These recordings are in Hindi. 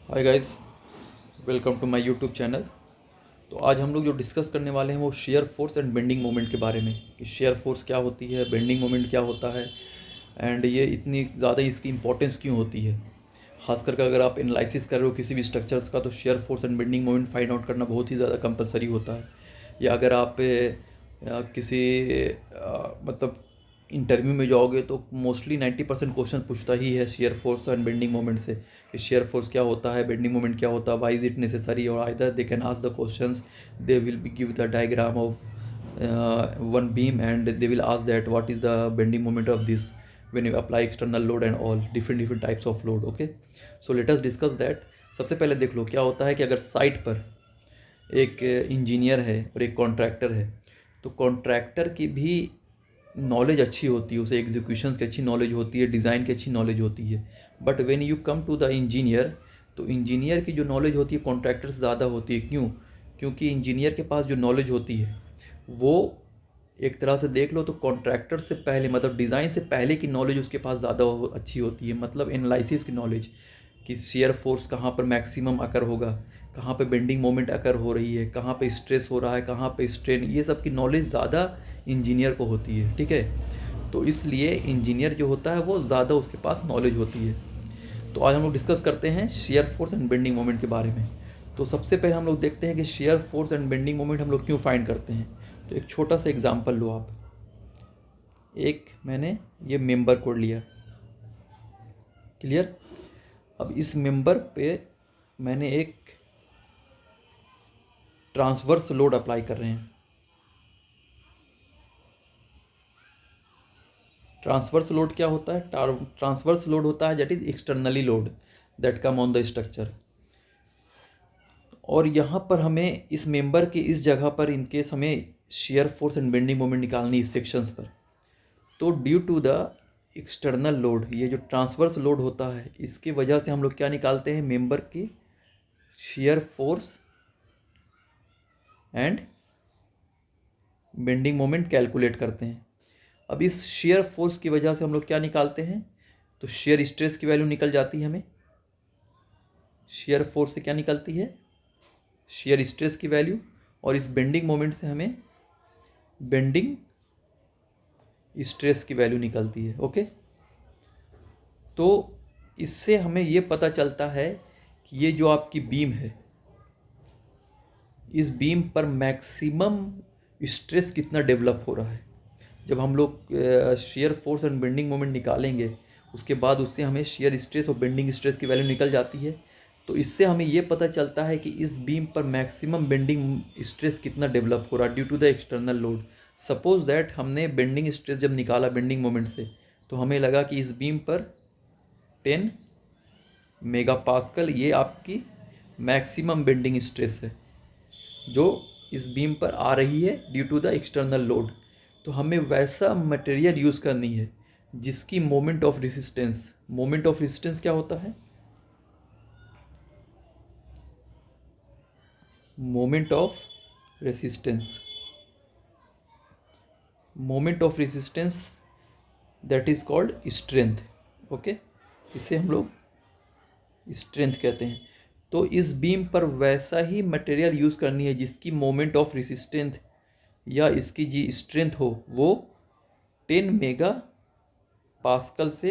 Hi guys, welcome to my YouTube channel. तो आज हम लोग जो डिस्कस करने वाले हैं वो share force and bending moment के बारे में कि शेयर फोर्स क्या होती है, बेंडिंग मोमेंट क्या होता है एंड ये इतनी ज़्यादा इसकी इंपॉर्टेंस क्यों होती है। खास करके अगर आप एनालिसिस कर रहे हो किसी भी स्ट्रक्चर्स का तो share force and bending moment find out करना बहुत ही ज़्यादा कंपलसरी होता है। या अगर आप किसी मतलब इंटरव्यू में जाओगे तो मोस्टली 90% क्वेश्चन पूछता ही है share force and bending moment से कि शेयर फोर्स क्या होता है, बेंडिंग मोमेंट क्या होता है, वाई इज इट नेसेसरी, और either they can ask the questions, they will be give the diagram of one beam and they will ask that what is the bending moment of this when you apply external load and all different types of load. Okay, so let us discuss that. सबसे पहले देख लो क्या होता है कि अगर साइट पर एक इंजीनियर है और एक कॉन्ट्रैक्टर है तो कॉन्ट्रैक्टर की भी नॉलेज अच्छी होती है, उसे एग्जीक्यूशंस की अच्छी नॉलेज होती है, डिज़ाइन की अच्छी नॉलेज होती है। But when you come to the engineer तो इंजीनियर की जो नॉलेज होती है कॉन्ट्रैक्टर से ज़्यादा होती है। क्यों? क्योंकि इंजीनियर के पास जो नॉलेज होती है वो एक तरह से देख लो तो कॉन्ट्रैक्टर से पहले मतलब डिज़ाइन से पहले की नॉलेज उसके पास ज़्यादा अच्छी होती है। मतलब एनालिसिस की नॉलेज कि शेयर फोर्स कहाँ पर मैक्सिमम अकर होगा, कहाँ पे बेंडिंग मोमेंट अकर हो रही है, कहाँ पे स्ट्रेस हो रहा है, कहाँ पे स्ट्रेन, ये सब की नॉलेज ज़्यादा इंजीनियर को होती है। ठीक है, तो इसलिए इंजीनियर जो होता है वो ज़्यादा उसके पास नॉलेज होती है। तो आज हम लोग डिस्कस करते हैं share force and bending moment के बारे में। तो सबसे पहले हम लोग देखते हैं कि share force and bending moment हम लोग क्यों फाइंड करते हैं। तो एक छोटा सा एग्जांपल लो आप। एक मैंने ये मेंबर कोड लिया, क्लियर। अब इस मेंबर पे मैंने एक ट्रांसवर्स लोड अप्लाई कर रहे हैं। ट्रांसवर्स लोड क्या होता है? ट्रांसवर्स लोड होता है that is externally load that come on the structure. और यहाँ पर हमें इस मेंबर के इस जगह पर इनकेस हमें shear force and bending moment निकालनी इस सेक्शंस पर, तो due to the external load, ये जो ट्रांसवर्स लोड होता है इसकी वजह से हम लोग क्या निकालते हैं, मेंबर की share force and bending moment calculate करते हैं। अब इस शेयर फोर्स की वजह से हम लोग क्या निकालते हैं, तो शेयर स्ट्रेस की वैल्यू निकल जाती है हमें। शेयर फोर्स से क्या निकलती है, शेयर स्ट्रेस की वैल्यू, और इस बेंडिंग मोमेंट से हमें बेंडिंग स्ट्रेस की वैल्यू निकलती है। ओके, तो इससे हमें ये पता चलता है कि ये जो आपकी बीम है इस बीम पर मैक्सिमम स्ट्रेस कितना डेवलप हो रहा है। जब हम लोग share force and bending moment निकालेंगे उसके बाद उससे हमें शेयर स्ट्रेस और बेंडिंग स्ट्रेस की वैल्यू निकल जाती है। तो इससे हमें ये पता चलता है कि इस बीम पर मैक्सिमम बेंडिंग स्ट्रेस कितना डेवलप हो रहा है due to the external load. Suppose that हमने बेंडिंग स्ट्रेस जब निकाला बेंडिंग मोमेंट से तो हमें लगा कि इस बीम पर 10 मेगा पास्कल ये आपकी मैक्सिमम बेंडिंग स्ट्रेस है जो इस बीम पर आ रही है due to the external load. तो हमें वैसा मटेरियल यूज़ करनी है जिसकी मोमेंट ऑफ रेजिस्टेंस क्या होता है, moment of resistance, moment of resistance that is called strength. Okay, इसे हम लोग स्ट्रेंथ कहते हैं। तो इस बीम पर वैसा ही मटेरियल यूज़ करनी है जिसकी मोमेंट ऑफ रेजिस्टेंस या इसकी जी स्ट्रेंथ हो वो 10 मेगा पास्कल से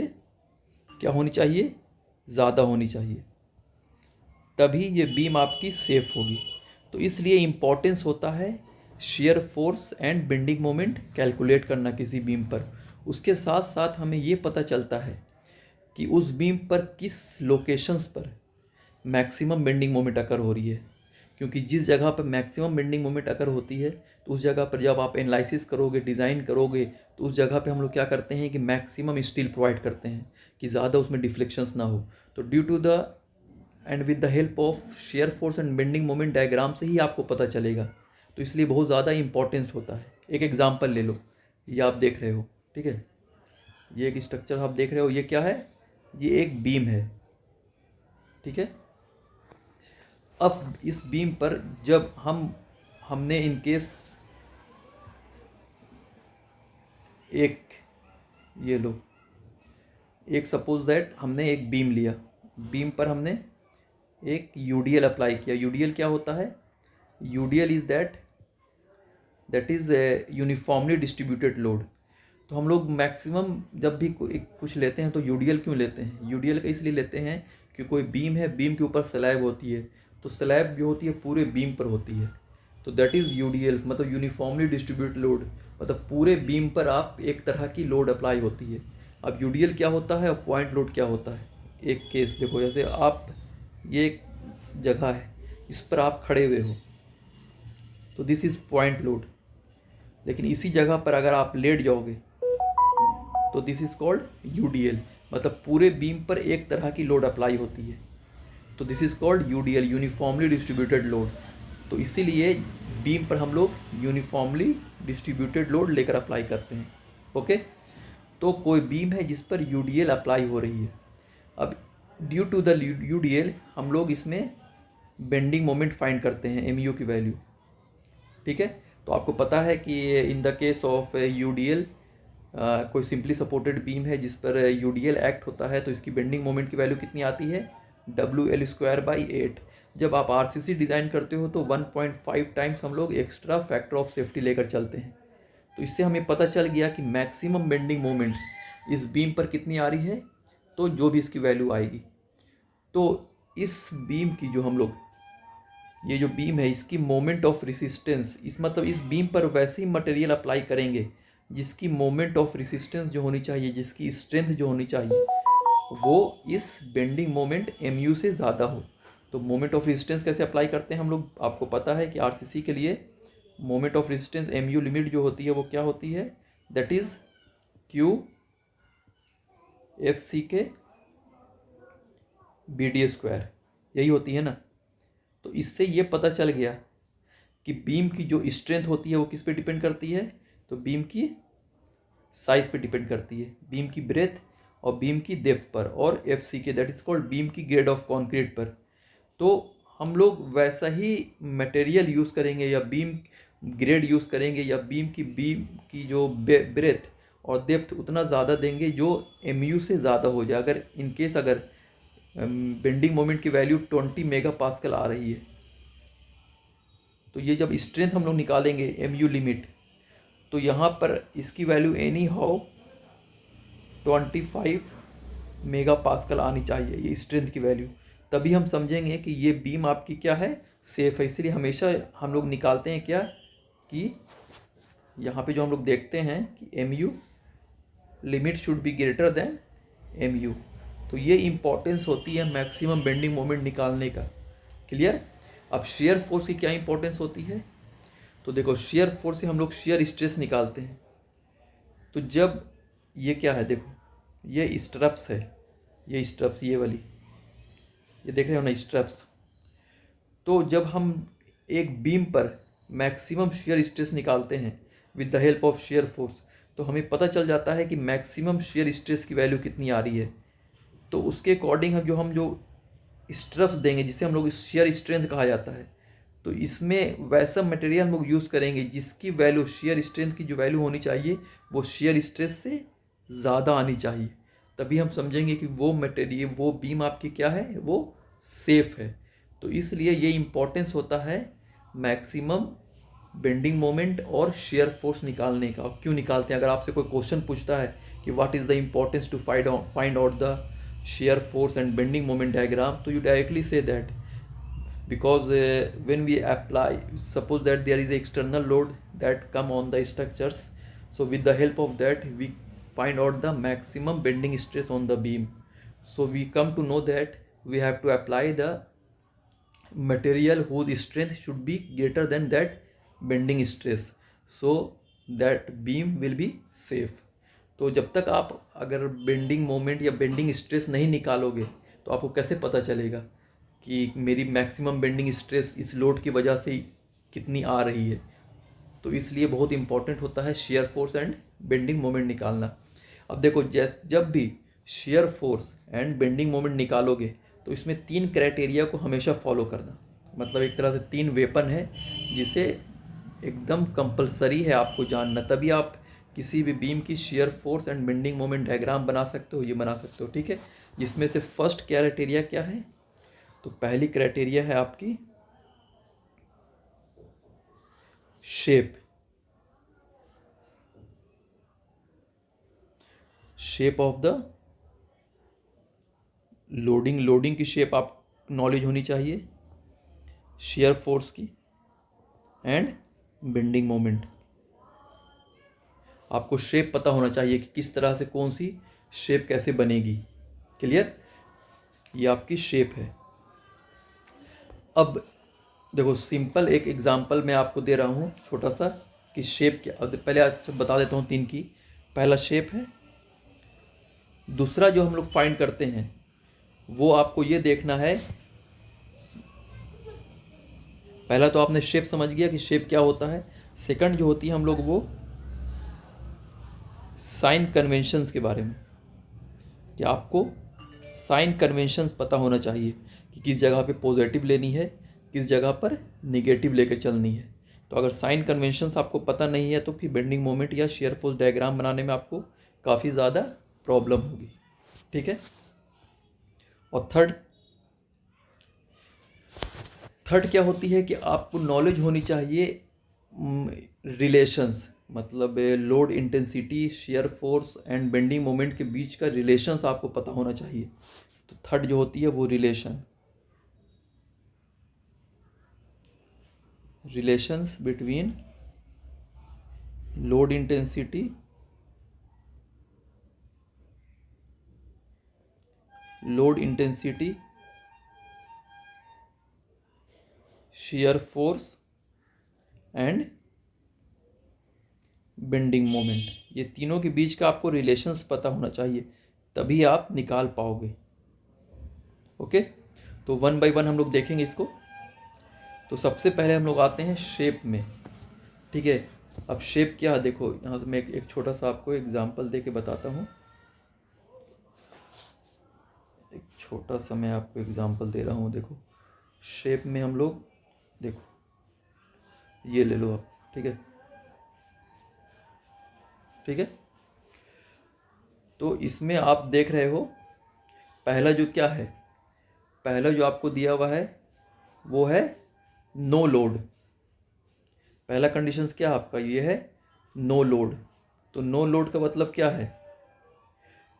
क्या होनी चाहिए, ज़्यादा होनी चाहिए, तभी ये बीम आपकी सेफ होगी। तो इसलिए इम्पोर्टेंस होता है share force and bending moment calculate करना किसी बीम पर। उसके साथ साथ हमें ये पता चलता है कि उस बीम पर किस लोकेशंस पर मैक्सिमम बेंडिंग मोमेंट अकर हो रही है। क्योंकि जिस जगह पर मैक्सिमम बेंडिंग मोमेंट अकर होती है तो उस जगह पर जब आप एनालिसिस करोगे, डिज़ाइन करोगे, तो उस जगह पे हम लोग क्या करते हैं कि मैक्सिमम स्टील प्रोवाइड करते हैं कि ज़्यादा उसमें डिफ्लेक्शंस ना हो। तो due to the and with the help of shear force and bending moment diagram से ही आपको पता चलेगा। तो इसलिए बहुत ज़्यादा इंपॉर्टेंस होता है। एक एग्जांपल ले लो, ये आप देख रहे हो, ठीक है, ये एक स्ट्रक्चर आप देख रहे हो, ये क्या है, ये एक बीम है, ठीक है। अब इस बीम पर जब हमने इनकेस एक, ये लो, एक सपोज दैट हमने एक बीम लिया, बीम पर हमने एक यूडीएल अप्लाई किया। यूडीएल क्या होता है? UDL is that is uniformly distributed load. तो हम लोग मैक्सिमम जब भी कुछ लेते हैं तो यूडीएल क्यों लेते हैं? यूडीएल का इसलिए लेते हैं कि कोई बीम है, बीम के ऊपर स्लैब होती है, तो स्लैब जो होती है पूरे बीम पर होती है, तो दैट इज़ यूडीएल, मतलब यूनिफॉर्मली डिस्ट्रीब्यूटेड लोड, मतलब पूरे बीम पर आप एक तरह की लोड अप्लाई होती है। अब यूडीएल क्या होता है और पॉइंट लोड क्या होता है? एक केस देखो, जैसे आप ये एक जगह है, इस पर आप खड़े हुए हो, तो दिस इज़ पॉइंट लोड। लेकिन इसी जगह पर अगर आप लेट जाओगे तो दिस इज़ कॉल्ड यूडीएल, मतलब पूरे बीम पर एक तरह की लोड अप्लाई होती है, तो this is called UDL, uniformly distributed load. तो इसीलिए बीम पर हम लोग यूनिफॉर्मली डिस्ट्रीब्यूटेड लोड लेकर अप्लाई करते हैं। ओके, तो कोई बीम है जिस पर यूडीएल अप्लाई हो रही है। अब ड्यू टू द यूडीएल हम लोग इसमें बेंडिंग मोमेंट फाइंड करते हैं, एमयू की वैल्यू। ठीक है, तो आपको पता है कि in the case of UDL कोई सिंपली सपोर्टेड बीम है जिस पर यूडीएल एक्ट होता है, तो इसकी बेंडिंग मोमेंट की वैल्यू कितनी आती है? WL²/8। जब आप आरसीसी डिज़ाइन करते हो तो 1.5 टाइम्स हम लोग एक्स्ट्रा फैक्टर ऑफ सेफ्टी लेकर चलते हैं। तो इससे हमें पता चल गया कि मैक्सिमम बेंडिंग मोमेंट इस बीम पर कितनी आ रही है, तो जो भी इसकी वैल्यू आएगी, तो इस बीम की जो हम लोग, ये जो बीम है इसकी मोमेंट ऑफ रेसिस्टेंस, इस मतलब इस बीम पर वैसे ही मटेरियल अप्लाई करेंगे जिसकी मोमेंट ऑफ रेसिस्टेंस जो होनी चाहिए, जिसकी स्ट्रेंथ जो होनी चाहिए, वो इस बेंडिंग मोमेंट एमयू से ज़्यादा हो। तो मोमेंट ऑफ रेजिस्टेंस कैसे अप्लाई करते हैं हम लोग? आपको पता है कि आरसीसी के लिए moment of resistance MU limit जो होती है वो क्या होती है? That is Q F C के BD², यही होती है ना। तो इससे ये पता चल गया कि बीम की जो स्ट्रेंथ होती है वो किस पे डिपेंड करती है? तो बीम की साइज पे डिपेंड करती है, बीम की ब्रेथ और बीम की डेप्थ पर, और FC के, दैट इज़ कॉल्ड बीम की ग्रेड ऑफ कंक्रीट पर। तो हम लोग वैसा ही मटेरियल यूज़ करेंगे या बीम ग्रेड यूज़ करेंगे या बीम की जो ब्रेथ और डेप्थ उतना ज़्यादा देंगे जो MU से ज़्यादा हो जाए। अगर इनकेस अगर बेंडिंग मोमेंट की वैल्यू 20 मेगापास्कल आ रही है, तो ये जब स्ट्रेंथ हम लोग निकालेंगे MU लिमिट, तो यहाँ पर इसकी वैल्यू एनी हाउ 25 मेगापास्कल आनी चाहिए, ये स्ट्रेंथ की वैल्यू। तभी हम समझेंगे कि ये बीम आपकी क्या है, सेफ़ है। इसलिए हमेशा हम लोग निकालते हैं क्या, कि यहाँ पे जो हम लोग देखते हैं कि MU limit should be greater than MU। तो ये इम्पोर्टेंस होती है मैक्सिमम बेंडिंग मोमेंट निकालने का। क्लियर? अब शेयर फोर्स की क्या इंपॉर्टेंस होती है? तो देखो, शेयर फोर्स से हम लोग शेयर स्ट्रेस निकालते हैं। तो जब ये क्या है, देखो ये स्ट्रप्स है, ये स्ट्रप्स, ये वाली, ये देख रहे हो ना स्ट्रप्स। तो जब हम एक बीम पर मैक्सिमम शेयर स्ट्रेस निकालते हैं with the help of shear force, तो हमें पता चल जाता है कि मैक्सिमम शेयर स्ट्रेस की वैल्यू कितनी आ रही है। तो उसके अकॉर्डिंग हम जो स्ट्रप्स देंगे, जिसे हम लोग शेयर स्ट्रेंथ कहा जाता है, तो इसमें वैसा मटेरियल हम लोग यूज़ करेंगे जिसकी वैल्यू, शेयर स्ट्रेंथ की जो वैल्यू होनी चाहिए वो शेयर स्ट्रेस से ज़्यादा आनी चाहिए। तभी हम समझेंगे कि वो मटेरियल, वो बीम आपकी क्या है, वो सेफ़ है। तो इसलिए ये इम्पोर्टेंस होता है मैक्सिमम बेंडिंग मोमेंट और शेयर फोर्स निकालने का। और क्यों निकालते हैं? अगर आपसे कोई क्वेश्चन पूछता है कि what is the importance to find out the shear force and bending moment diagram, so you directly say that because when we apply, suppose that there is a external load that come on the structures, so with the help of that we find out the maximum bending stress on the beam. So we come to know that we have to apply the material whose strength should be greater than that bending stress, so that beam will be safe. तो जब तक आप अगर बेंडिंग मोमेंट या बेंडिंग स्ट्रेस नहीं निकालोगे तो आपको कैसे पता चलेगा कि मेरी मैक्सिमम बेंडिंग स्ट्रेस इस लोड की वजह से कितनी आ रही है? तो इसलिए बहुत इंपॉर्टेंट होता है share force and bending moment निकालना। अब देखो, जब भी share force and bending moment निकालोगे तो इसमें 3 क्राइटेरिया को हमेशा फॉलो करना, मतलब एक तरह से 3 वेपन है जिसे एकदम कंपलसरी है आपको जानना, तभी आप किसी भी बीम की share force and bending moment diagram बना सकते हो, ये बना सकते हो। ठीक है, जिसमें से फर्स्ट क्राइटेरिया क्या है? तो पहली क्राइटेरिया है आपकी शेप ऑफ द लोडिंग की शेप आप नॉलेज होनी चाहिए, शियर फोर्स की एंड बेंडिंग मोमेंट। आपको शेप पता होना चाहिए कि किस तरह से कौन सी शेप कैसे बनेगी। क्लियर? ये आपकी शेप है। अब देखो सिंपल एक एग्जांपल मैं आपको दे रहा हूँ छोटा सा कि शेप क्या। अब पहले आज बता देता हूँ तीन की। पहला शेप है। दूसरा जो हम लोग फाइंड करते हैं वो आपको ये देखना है, पहला तो आपने शेप समझ गया कि शेप क्या होता है। सेकंड जो होती है हम लोग वो साइन कन्वेंशंस के बारे में, कि आपको साइन कन्वेंशंस पता होना चाहिए कि किस जगह पे पॉजिटिव लेनी है, किस जगह पर नेगेटिव लेकर चलनी है। तो अगर साइन कन्वेंशंस आपको पता नहीं है तो फिर बेंडिंग मोमेंट या शियर फोर्स डायग्राम बनाने में आपको काफ़ी ज़्यादा प्रॉब्लम होगी। ठीक है। और थर्ड क्या होती है कि आपको नॉलेज होनी चाहिए रिलेशंस, मतलब load intensity, shear force and bending moment के बीच का रिलेशंस आपको पता होना चाहिए। तो थर्ड जो होती है वो relations between load intensity, shear force and bending moment. ये तीनों के बीच का आपको रिलेशंस पता होना चाहिए, तभी आप निकाल पाओगे। ओके, तो वन बाय वन हम लोग देखेंगे इसको। तो सबसे पहले हम लोग आते हैं शेप में। ठीक है। अब शेप क्या है देखो, यहाँ से मैं एक छोटा सा आपको एग्जांपल दे के बताता हूँ। एक छोटा सा मैं आपको एग्जांपल दे रहा हूँ। देखो शेप में हम लोग, देखो ये ले लो आप। ठीक है, ठीक है। तो इसमें आप देख रहे हो पहला जो क्या है, पहला जो आपको दिया हुआ है वो है नो लोड। पहला कंडीशंस क्या है आपका, ये है नो लोड। तो नो लोड का मतलब क्या है,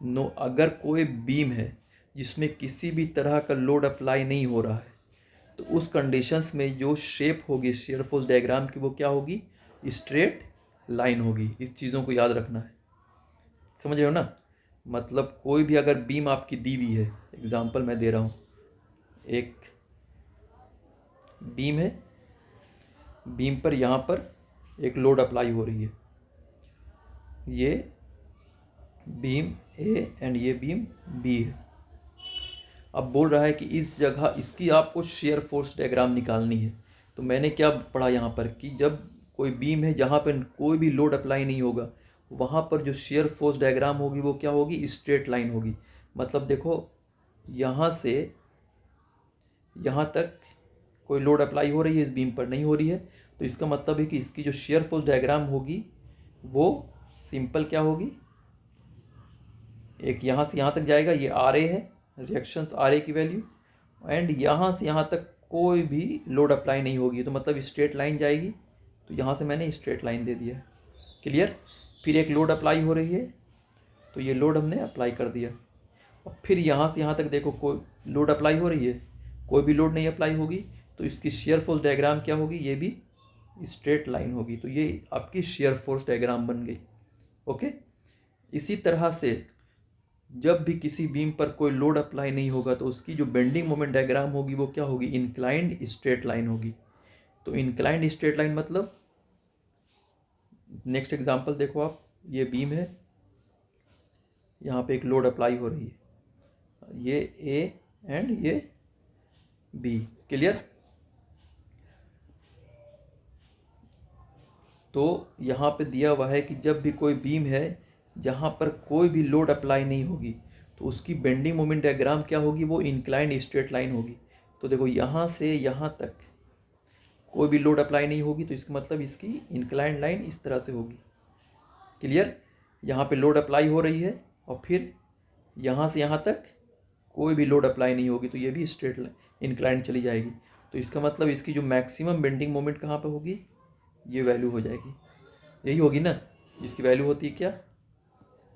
नो, अगर कोई बीम है जिसमें किसी भी तरह का लोड अप्लाई नहीं हो रहा है तो उस कंडीशंस में जो शेप होगी शियर फोर्स डायग्राम की वो क्या होगी, स्ट्रेट लाइन होगी। इस चीज़ों को याद रखना है, समझ रहे हो ना। मतलब कोई भी अगर बीम आपकी दी हुई है, एग्जांपल मैं दे रहा हूँ, एक बीम है, बीम पर यहाँ पर एक लोड अप्लाई हो रही है, ये बीम ए एंड ये बीम बी है। अब बोल रहा है कि इस जगह इसकी आपको शेयर फोर्स डायग्राम निकालनी है। तो मैंने क्या पढ़ा यहाँ पर कि जब कोई बीम है जहाँ पर कोई भी लोड अप्लाई नहीं होगा, वहाँ पर जो शेयर फोर्स डायग्राम होगी वो क्या होगी, स्ट्रेट लाइन होगी। मतलब देखो यहाँ से यहाँ तक कोई लोड अप्लाई हो रही है, इस बीम पर नहीं हो रही है, तो इसका मतलब है कि इसकी जो शेयर फोर्स डायग्राम होगी वो सिंपल क्या होगी, एक यहाँ से यहाँ तक जाएगा, ये आर ए है, रिएक्शंस आर ए की वैल्यू, एंड यहाँ से यहाँ तक कोई भी लोड अप्लाई नहीं होगी, तो मतलब स्ट्रेट लाइन जाएगी। तो यहाँ से मैंने स्ट्रेट लाइन दे दिया है। क्लियर। फिर एक लोड अप्लाई हो रही है तो ये लोड हमने अप्लाई कर दिया, और फिर यहाँ से यहाँ तक देखो कोई लोड अप्लाई हो रही है, कोई भी लोड नहीं अप्लाई होगी, तो इसकी शेयर फोर्स डायग्राम क्या होगी, ये भी स्ट्रेट लाइन होगी। तो ये आपकी शेयर फोर्स डायग्राम बन गई। ओके। इसी तरह से जब भी किसी बीम पर कोई लोड अप्लाई नहीं होगा तो उसकी जो बेंडिंग मोमेंट डायग्राम होगी वो क्या होगी, इंक्लाइंड स्ट्रेट लाइन होगी। तो इंक्लाइंड स्ट्रेट लाइन मतलब, नेक्स्ट एग्जांपल देखो आप, ये बीम है, यहाँ पे एक लोड अप्लाई हो रही है, ये ए एंड ये बी। क्लियर। तो यहाँ पे दिया हुआ है कि जब भी कोई बीम है जहाँ पर कोई भी लोड अप्लाई नहीं होगी तो उसकी बेंडिंग मोमेंट डायग्राम क्या होगी, वो इंक्लाइंड स्ट्रेट लाइन होगी। तो देखो यहाँ से यहाँ तक कोई भी लोड अप्लाई नहीं होगी, तो इसका मतलब इसकी इंक्लाइंड लाइन इस तरह से होगी। क्लियर। यहाँ पे लोड अप्लाई हो रही है और फिर यहाँ से यहाँ तक कोई भी लोड अप्लाई नहीं होगी तो ये भी स्ट्रेट इंक्लाइन चली जाएगी। तो इसका मतलब इसकी जो मैक्सिमम बेंडिंग मोमेंट कहाँ पे होगी, ये वैल्यू हो जाएगी, यही होगी ना। इसकी वैल्यू होती है क्या,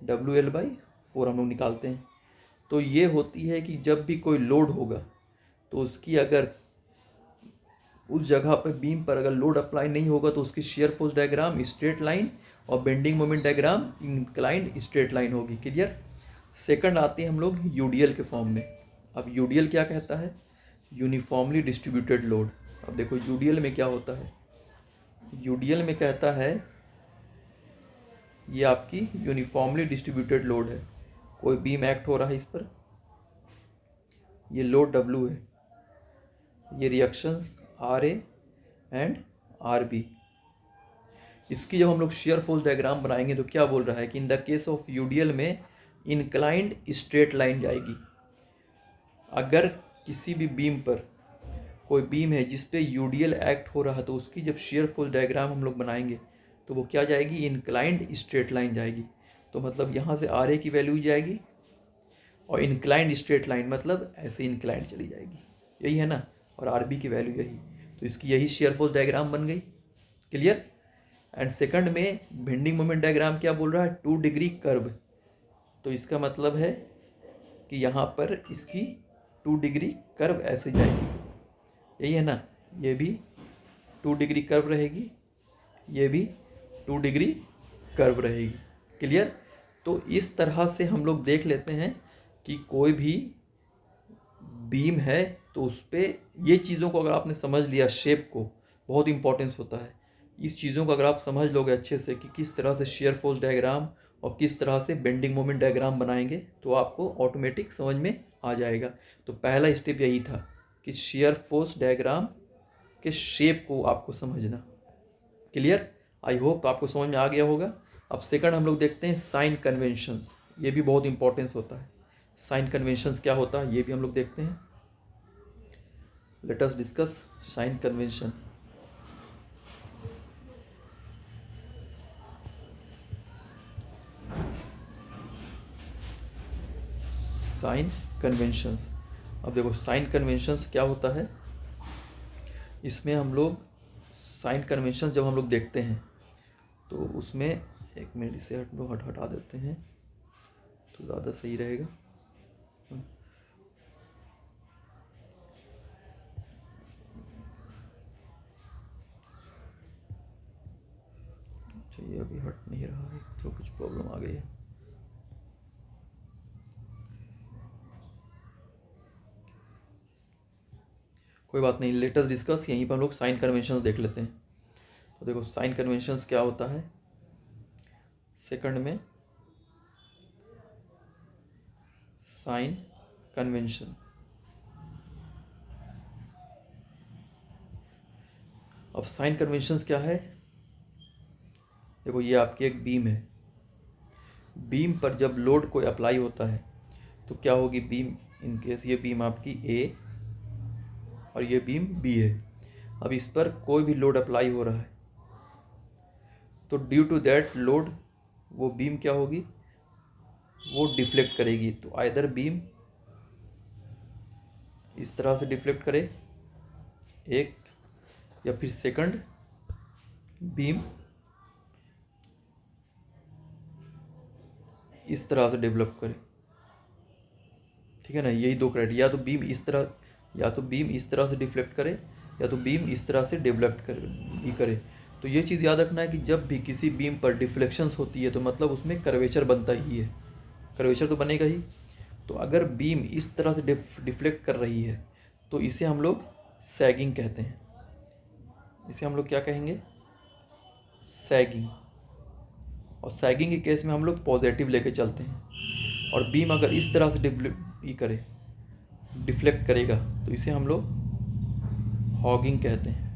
WL/4 हम लोग निकालते हैं। तो ये होती है कि जब भी कोई लोड होगा तो उसकी अगर उस जगह पर बीम पर अगर लोड अप्लाई नहीं होगा तो उसकी shear force diagram straight line और bending moment diagram inclined straight line होगी। क्लियर। सेकंड आते हैं हम लोग यूडीएल के फॉर्म में। अब यूडीएल क्या कहता है, यूनिफॉर्मली डिस्ट्रीब्यूटेड लोड। अब देखो यूडीएल में क्या होता है, यूडीएल में कहता है ये आपकी यूनिफॉर्मली डिस्ट्रीब्यूटेड लोड है, कोई बीम एक्ट हो रहा है इस पर, ये लोड W है, ये रिएक्शंस RA एंड RB। इसकी जब हम लोग शेयर फोर्स डायग्राम बनाएंगे तो क्या बोल रहा है कि in the case of UDL में इंक्लाइंड स्ट्रेट लाइन जाएगी। अगर किसी भी बीम पर कोई बीम है जिस पे यूडीएल एक्ट हो रहा है तो उसकी जब शेयर फोर्स डायग्राम हम लोग बनाएंगे तो वो क्या जाएगी, इंक्लाइंड स्ट्रेट लाइन जाएगी। तो मतलब यहाँ से RA की वैल्यू जाएगी और इंक्लाइंड स्ट्रेट लाइन मतलब ऐसे इंक्लाइंड चली जाएगी, यही है ना, और RB की वैल्यू यही। तो इसकी यही शेयर फोर्स डायग्राम बन गई। क्लियर। एंड सेकंड में बेंडिंग मोमेंट डायग्राम क्या बोल रहा है, 2 डिग्री कर्व। तो इसका मतलब है कि यहाँ पर इसकी 2 डिग्री कर्व ऐसे जाएगी, यही है ना, ये भी 2 डिग्री कर्व रहेगी, ये भी 2 डिग्री कर्व रहेगी। क्लियर। तो इस तरह से हम लोग देख लेते हैं कि कोई भी बीम है तो उस पर ये चीज़ों को अगर आपने समझ लिया, शेप को बहुत इंपॉर्टेंस होता है, इस चीज़ों को अगर आप समझ लोगे अच्छे से कि किस तरह से शेयर फोर्स डायग्राम और किस तरह से बेंडिंग मोमेंट डायग्राम बनाएंगे तो आपको ऑटोमेटिक समझ में आ जाएगा। तो पहला स्टेप यही था कि शेयर फोर्स डायग्राम के शेप को आपको समझना। क्लियर। आई होप आपको समझ में आ गया होगा। अब सेकंड हम लोग देखते हैं साइन कन्वेंशंस, ये भी बहुत इंपॉर्टेंस होता है। साइन कन्वेंशंस क्या होता है ये भी हम लोग देखते हैं। Let us discuss sign convention. Sign conventions. अब देखो साइन कन्वेंशंस क्या होता है, इसमें हम लोग साइन कन्वेंशंस जब हम लोग देखते हैं तो उसमें एक मिनट इसे हटा देते हैं तो ज़्यादा सही रहेगा। अच्छा ये अभी हट नहीं रहा है तो कुछ प्रॉब्लम आ गई है। कोई बात नहीं, लेट अस डिस्कस। यहीं पर हम लोग साइन कन्वेंशंस देख लेते हैं। तो देखो साइन कन्वेंशंस क्या होता है, सेकंड में साइन कन्वेंशन। अब साइन कन्वेंशंस क्या है, देखो ये आपकी एक बीम है, बीम पर जब लोड कोई अप्लाई होता है तो क्या होगी बीम, इन केस ये बीम आपकी A और ये बीम B है। अब इस पर कोई भी लोड अप्लाई हो रहा है तो ड्यू टू दैट लोड वो बीम क्या होगी, वो डिफ्लेक्ट करेगी। तो आइदर बीम इस तरह से डिफ्लेक्ट करे एक, या फिर सेकंड बीम इस तरह से डेवलप करे। ठीक है ना, यही दो क्राइटेरिया, या तो बीम इस तरह, या तो बीम इस तरह से डिफ्लेक्ट करे या तो बीम इस तरह से डेवलप करे। तो ये चीज़ याद रखना है कि जब भी किसी बीम पर डिफ्लेक्शंस होती है तो मतलब उसमें कर्वेचर बनता ही है, कर्वेचर तो बनेगा ही। तो अगर बीम इस तरह से डिफ्लेक्ट कर रही है तो इसे हम लोग सैगिंग कहते हैं। इसे हम लोग क्या कहेंगे, सैगिंग। और सैगिंग के केस में हम लोग पॉजिटिव लेके चलते हैं, और बीम अगर इस तरह से डिफ्लेक्ट करेगा तो इसे हम लोग हॉगिंग कहते हैं।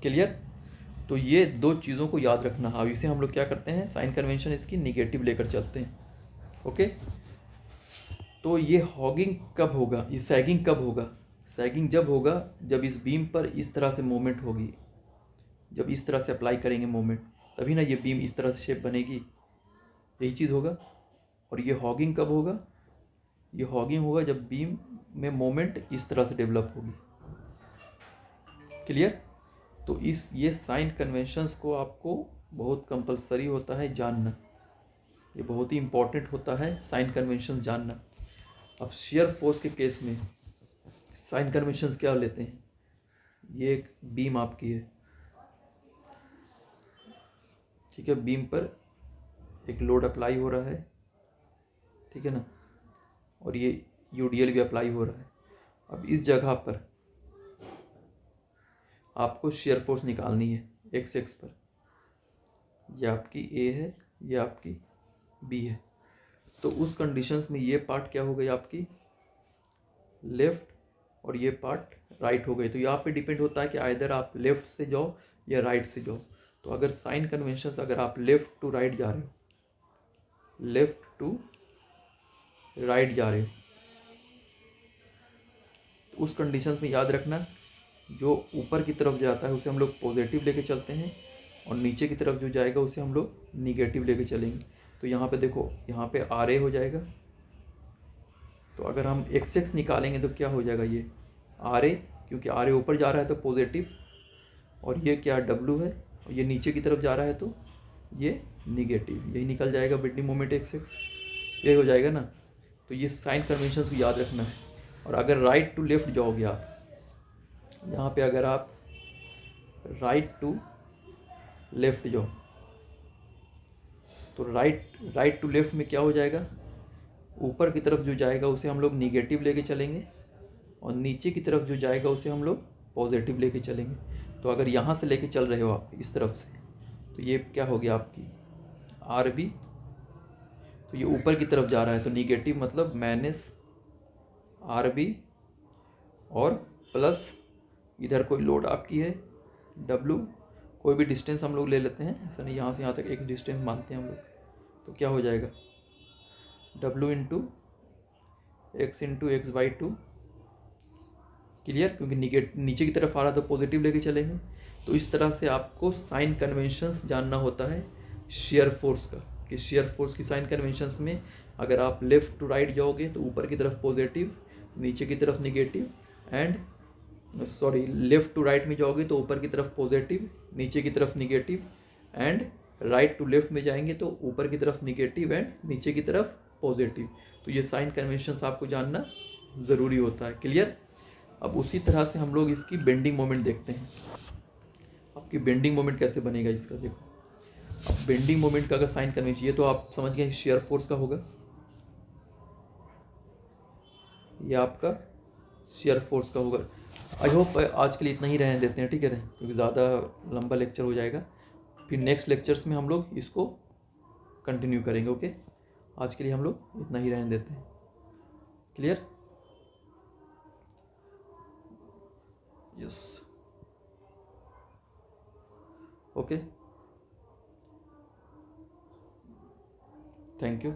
क्लियर। तो ये दो चीज़ों को याद रखना। अब इसे हम लोग क्या करते हैं, साइन कन्वेंशन इसकी निगेटिव लेकर चलते हैं। ओके। तो ये हॉगिंग कब होगा, ये सैगिंग कब होगा, सैगिंग जब होगा जब इस बीम पर इस तरह से मूवमेंट होगी, जब इस तरह से अप्लाई करेंगे मूवमेंट, तभी ना ये बीम इस तरह से शेप बनेगी, यही चीज़ होगा। और ये हॉगिंग कब होगा? ये हॉगिंग होगा जब बीम में मोमेंट इस तरह से डेवलप होगी। क्लियर? तो इस ये साइन कन्वेंशंस को आपको बहुत कंपलसरी होता है जानना, ये बहुत ही इंपॉर्टेंट होता है साइन कन्वेंशंस जानना। अब शियर फोर्स के केस में साइन कन्वेंशंस क्या लेते हैं? ये एक बीम आपकी है, ठीक है, बीम पर एक लोड अप्लाई हो रहा है, ठीक है ना, और ये यूडीएल भी अप्लाई हो रहा है। अब इस जगह पर आपको शियर फोर्स निकालनी है एक्स एक्स पर। ये आपकी ए है, ये आपकी बी है। तो उस कंडीशंस में ये पार्ट क्या हो गई आपकी लेफ्ट और ये पार्ट राइट हो गई। तो यहाँ पे डिपेंड होता है कि आइदर आप लेफ्ट से जाओ या राइट से जाओ। तो अगर साइन कन्वेंशंस अगर आप लेफ्ट टू राइट जा रहे हो, लेफ्ट टू राइट जा रहे हो, तो उस कंडीशंस में याद रखना जो ऊपर की तरफ जाता है उसे हम लोग पॉजिटिव लेके चलते हैं और नीचे की तरफ जो जाएगा उसे हम लोग निगेटिव लेके चलेंगे। तो यहाँ पे देखो, यहाँ पे आर ए हो जाएगा। तो अगर हम एक्स एक्स निकालेंगे तो क्या हो जाएगा? ये आर ए, क्योंकि आर ए ऊपर जा रहा है तो पॉजिटिव, और ये क्या डब्लू है, और ये नीचे की तरफ जा रहा है तो ये निगेटिव। यही निकल जाएगा बेंडिंग मोमेंट एक्स एक्स, ये हो जाएगा ना। तो ये साइन कन्वेंशंस को याद रखना है। और अगर राइट टू लेफ्ट जाओगे आप, यहाँ पे अगर आप राइट टू लेफ्ट जाओ तो राइट टू लेफ्ट में क्या हो जाएगा? ऊपर की तरफ जो जाएगा उसे हम लोग निगेटिव लेके चलेंगे और नीचे की तरफ जो जाएगा उसे हम लोग पॉजिटिव लेके चलेंगे। तो अगर यहाँ से लेके चल रहे हो आप इस तरफ से, तो ये क्या हो गया आपकी आर बी। तो ये ऊपर की तरफ जा रहा है तो निगेटिव मतलब माइनस आर बी, और प्लस इधर कोई लोड आपकी है डब्लू। कोई भी डिस्टेंस हम लोग ले लेते हैं, ऐसा नहीं यहाँ से यहाँ तक एक्स डिस्टेंस मानते हैं हम लोग। तो क्या हो जाएगा W into x by two. Clear? क्योंकि नीचे की तरफ आ रहा तो पॉजिटिव लेके चलेंगे। तो इस तरह से आपको साइन कन्वेंशंस जानना होता है शियर फोर्स का, कि शियर फोर्स की साइन कन्वेंशंस में अगर आप लेफ्ट टू राइट जाओगे तो ऊपर की तरफ पॉजिटिव, नीचे की तरफ negative, and left to right में जाओगे तो ऊपर की तरफ पॉजिटिव, नीचे की तरफ negative, and right to left में जाएंगे तो ऊपर की तरफ निगेटिव एंड नीचे की तरफ पॉजिटिव। तो ये साइन कन्वेंशंस आपको जानना ज़रूरी होता है। क्लियर? अब उसी तरह से हम लोग इसकी बेंडिंग मोमेंट देखते हैं। आपकी बेंडिंग मोमेंट कैसे बनेगा इसका देखो। अब बेंडिंग मोमेंट का अगर साइन कन्वेंशन, ये तो आप समझ गए शेयर फोर्स का होगा, ये आपका शेयर फोर्स का होगा। आई होप आज के लिए इतना ही रहने देते हैं, ठीक है, क्योंकि ज़्यादा लंबा लेक्चर हो जाएगा। फिर नेक्स्ट लेक्चर्स में हम लोग इसको कंटिन्यू करेंगे। ओके, आज के लिए हम लोग इतना ही रहने देते हैं। Clear? Yes, okay, thank you.